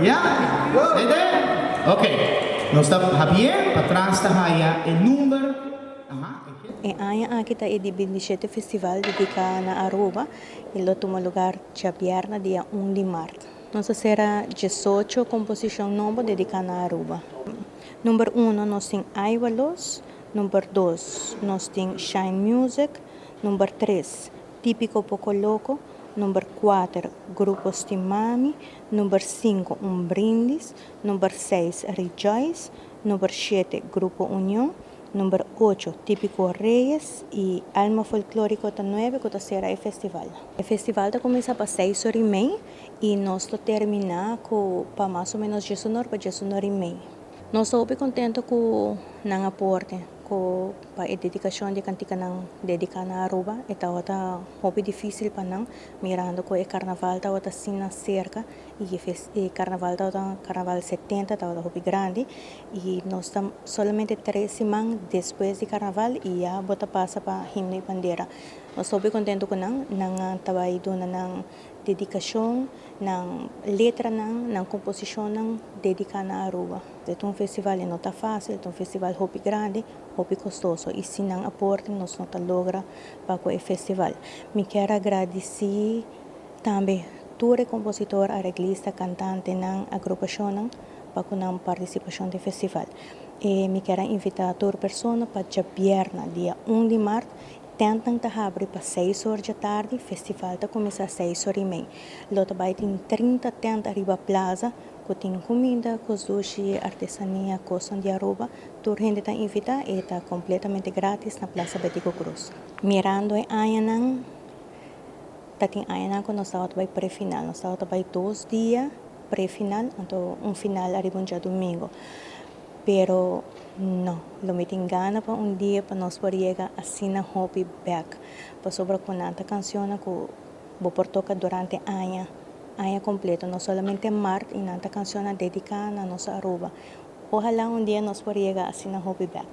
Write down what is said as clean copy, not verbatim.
Yeah, stay there. Okay. Nós estamos Javier, para trás da raia, o número. E aia kita e di 27 festival dedicado na Aruba, ele toma lugar dia viernes, dia 1 de março. Nós será 18 composição nova dedicada na Aruba. Número 1, nós temos Aivalos. Número 2, nós temos Shine Music. Número 3, Típico Poco Loco. Número 4, Grupo Stimami. Número 5, Brindis. Número 6, Rejoice. Número 7, Grupo Unión. Número 8, Típico Reyes. E Alma Folclórico 9, que será o festival. O festival começa para 6 horas e meia e nós terminamos para mais ou menos 19 para 19 e meia. Nós estamos bem contentes com o aporte, com a dedicação de cantica dedicada na Aruba. Então, é muito difícil para nós, mirando com o carnaval, está assim cerca, e o carnaval está carnaval 70, está muito grande, e nós estamos somente 3 semanas depois do carnaval, e já passa para himno e bandeira. Nós estamos bem contentes com nós trabalho na dedicação, na letra, na composição dedicada na Aruba. É um festival não está fácil, é um festival muito grande, muito custoso, e se não aporte, nós não logra para o festival. Me quero agradecer também todo o compositor, arreglista, cantante na agrupação para a participação do festival. E me quero invitar toda pessoa para dia viernes, dia 1 de março, tentam abrir para 6 horas da tarde, o festival começa às 6 horas e meia. Lá também tem 30 tendas arriba plaza, que tem comida, sushi, artesania, coisa de Aruba. Toda gente está invitada e está completamente grátis na Plaza Betico Cruz. Mirando em Ayanan, tem Ayanan que nós estamos para pré-final. Nós estamos para 2 dias pré-final, então final arriba um dia domingo. Pero no, lo me gana para un día para nos poder llegar así na hobby back. Para sobre con tanta canción que voy por tocar durante año completo, no solamente en marzo, y tanta canción dedicada a nuestra Aruba. Ojalá un día nos poder llegar así na hobby back.